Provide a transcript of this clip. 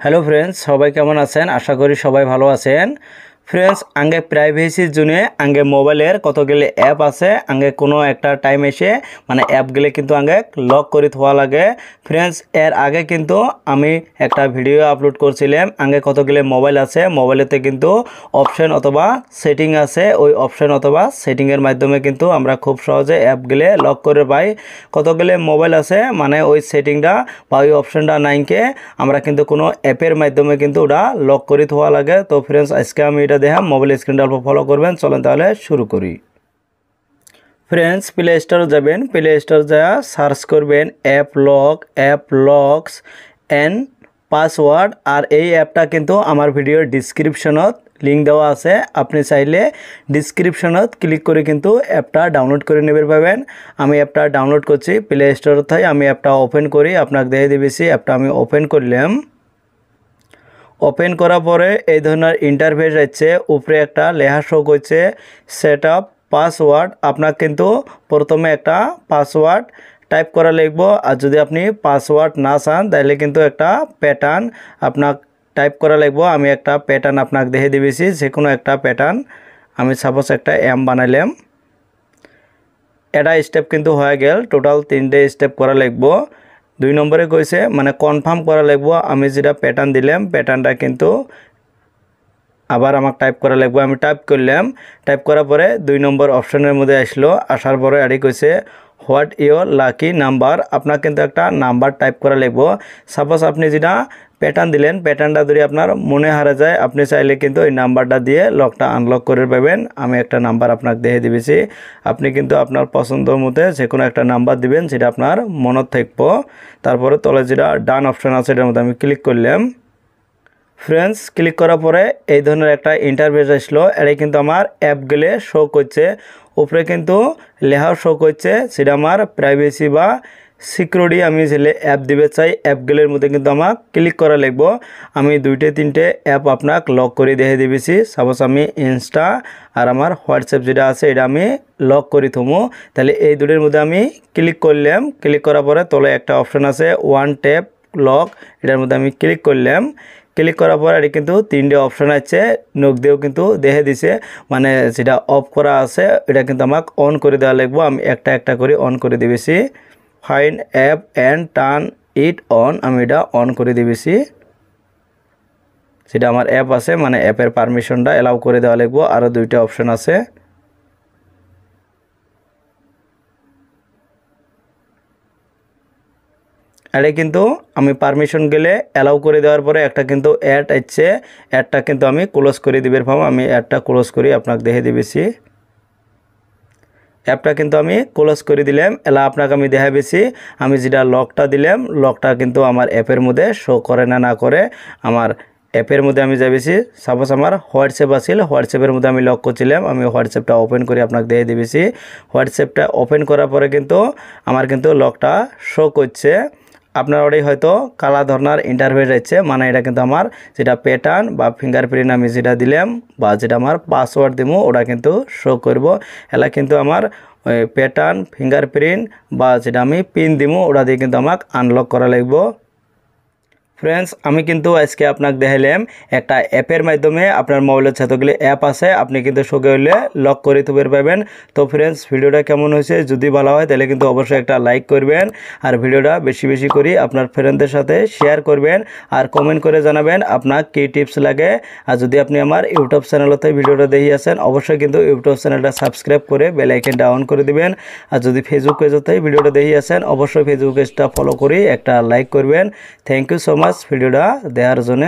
Hello friends, সবাই কেমন আছেন? আশা করি সবাই ভালো আছেন। ফ্রেন্ডস, আগে প্রাইভেসির জন্য আগে মোবাইলের কতগুলি অ্যাপ আছে, আগে কোনো একটা টাইম এসে মানে অ্যাপগুলি কিন্তু আগে লক করে থোয়া লাগে। ফ্রেন্ডস, এর আগে কিন্তু আমি একটা ভিডিও আপলোড করছিলাম। আগে কতগুলি মোবাইল আছে, মোবাইলেতে কিন্তু অপশন অথবা সেটিং আছে। ওই অপশন অথবা সেটিংয়ের মাধ্যমে কিন্তু আমরা খুব সহজে অ্যাপগুলি লক করে পাই। কতগুলি মোবাইল আছে মানে ওই সেটিংটা বা ওই অপশনটা নাইকে আমরা কিন্তু কোনো অ্যাপের মাধ্যমে কিন্তু ওটা লক করে থোয়া লাগে। তো ফ্রেন্ডস, আজকে আমি এটা দেখা মোবাইল স্ক্রিনটা অল্প ফলো করবেন। চলেন তাহলে শুরু করি। ফ্রেন্ডস, প্লে স্টোর যাবেন, প্লে স্টোর যা সার্চ করবেন অ্যাপ লকস অ্যান্ড পাসওয়ার্ড। আর এই অ্যাপটা কিন্তু আমার ভিডিওর ডিসক্রিপশনত লিঙ্ক দেওয়া আছে। আপনি চাইলে ডিসক্রিপশনত ক্লিক করে কিন্তু অ্যাপটা ডাউনলোড করে নেবেন পাবেন। আমি অ্যাপটা ডাউনলোড করছি প্লে স্টোর থেকে। আমি অ্যাপটা ওপেন করি, আপনাকে দেখে দিবেছি। অ্যাপটা আমি ওপেন করলাম। ওপেন করার পরে এই ধরনের ইন্টারফেস আছে। উপরে একটা লেখা শো করছে সেট আপ পাসওয়ার্ড। আপনার কিন্তু প্রথমে একটা পাসওয়ার্ড টাইপ করা লিখবো। আর যদি আপনি পাসওয়ার্ড না চান তাহলে কিন্তু একটা প্যাটার্ন আপনার টাইপ করা লিখবো। আমি একটা প্যাটার্ন আপনাকে দেখে দিবেছি, যে কোনো একটা প্যাটার্ন। আমি সাপোজ একটা এম বানাইলাম। এটা স্টেপ কিন্তু হয়ে গেল। টোটাল 3টে স্টেপ করা লিখবো। 2 নম্বরে কইছে মানে কনফার্ম করা লাগবো। আমি যেটা প্যাটার্ন দিলাম প্যাটার্নটা কিন্তু আবার আমাকে টাইপ করা লাগবে। আমি টাইপ করলাম। টাইপ করার পরে 2 নম্বর অপশনের মধ্যে আসলো। আসার পরে আরে কইছে হোয়াট ইয়োর লাকি নাম্বার। আপনার কিন্তু একটা নাম্বার টাইপ করা লাগবো। সাপোজ আপনি যেটা প্যাটার্ন দিলেন প্যাটার্নটা যদি আপনার মনে হারা যায়, আপনি চাইলে কিন্তু এই নাম্বারটা দিয়ে লকটা আনলক করে পাবেন। আমি একটা নাম্বার আপনাকে দেখে দিবেছি। আপনি কিন্তু আপনার পছন্দ মতো যে কোনো একটা নাম্বার দিবেন, যেটা আপনার মনত থাকবো। তারপরে তলে যেটা ডান অপশন আছে এটার মধ্যে আমি ক্লিক করলাম। ফ্রেন্ডস, ক্লিক করার পরে এই ধরনের একটা ইন্টারফেস আসলো। এটাই কিন্তু আমার অ্যাপগুলো শো করছে। উপরে কিন্তু লেখাও শো করছে, সেটা আমার প্রাইভেসি বা সিকিউরিটি। আমি যেলে অ্যাপ দিবে চাই অ্যাপগুলোর মধ্যে কিন্তু আমার ক্লিক করা লাগবো। আমি 2-3টে অ্যাপ আপনাকে লক করে দেখে দিবেছি। সাপোজ আমি ইনস্টা আর আমার হোয়াটসঅ্যাপ যেটা আছে এটা আমি লক করে থমো। তাহলে এই দুটোর মধ্যে আমি ক্লিক করলাম। ক্লিক করার পরে তলে একটা অপশন আছে ওয়ান ট্যাপ লক, এটার মধ্যে আমি ক্লিক করলাম। ক্লিক করার পর এটা কিন্তু 3টে অপশন আছে। নখ দিয়েও কিন্তু দেখে দিছে, মানে যেটা অফ করা আছে এটা কিন্তু আমাকে অন করে দেওয়া লাগবো। আমি একটা একটা করে অন করে দিবেছি। Find app and turn it on, আমি এটা অন করে দিবেছি। সেটা আমার অ্যাপ আছে মানে অ্যাপের পারমিশনটা অ্যালাউ করে দেওয়া লাগবো। আরও 2টে অপশন আছে। এটা কিন্তু আমি পারমিশন গেলে অ্যালাউ করে দেওয়ার পরে একটা কিন্তু অ্যাড আসছে। অ্যাডটা কিন্তু আমি ক্লোজ করে দিবের ভাব। আমি অ্যাডটা ক্লোজ করি আপনাকে দেখে দিবেছি। অ্যাপটা কিন্তু আমি ক্লোজ করে দিলাম। এলা আপনাকে আমি দেখাবেছি আমি যেটা লকটা দিলাম লকটা কিন্তু আমার অ্যাপের মধ্যে শো করে না করে। আমার অ্যাপের মধ্যে আমি যাবেছি। সাপোজ আমার হোয়াটসঅ্যাপ আছিল, হোয়াটসঅ্যাপের মধ্যে আমি লক করছিলাম। আমি হোয়াটসঅ্যাপটা ওপেন করে আপনাকে দেখে দিবেছি। হোয়াটসঅ্যাপটা ওপেন করার পরে কিন্তু আমার কিন্তু লকটা শো করছে। আপনার ওটাই হয়তো কালা ধরনের ইন্টারফেস আছে, মানে এটা কিন্তু আমার যেটা প্যাটার্ন বা ফিঙ্গারপ্রিন্ট আমি যেটা দিলাম বা যেটা আমার পাসওয়ার্ড দিব ওটা কিন্তু শো করব। এলা কিন্তু আমার প্যাটার্ন ফিঙ্গারপ্রিন্ট বা যেটা আমি পিন দিব ওটা দিয়ে কিন্তু আমাকে আনলক করা লাগবে। ফ্রেন্ডস, আমি কিন্তু আজকে আপনাকে দেখাইলাম একটা অ্যাপের মাধ্যমে আপনার মোবাইলের যতগুলি অ্যাপ আছে আপনি কিন্তু সঙ্গে হলে লক করে তুলে পাবেন। তো ফ্রেন্ডস, ভিডিওটা কেমন হয়েছে যদি ভালো হয় তাহলে কিন্তু অবশ্যই একটা লাইক করবেন। আর ভিডিওটা বেশি বেশি করে আপনার ফ্রেন্ডদের সাথে শেয়ার করবেন। আর কমেন্ট করে জানাবেন আপনার কী টিপস লাগে। আর যদি আপনি আমার ইউটিউব চ্যানেলতে ভিডিওটা দেখে আসেন অবশ্যই কিন্তু ইউটিউব চ্যানেলটা সাবস্ক্রাইব করে বেল আইকনটা অন করে দিবেন। আর যদি ফেসবুক পেজতে ভিডিওটা দেখে আসেন অবশ্যই ফেসবুক পেজটা ফলো করে একটা লাইক করবেন। থ্যাংক ইউ সো মাচ ভিডিওটা দেখার জন্য।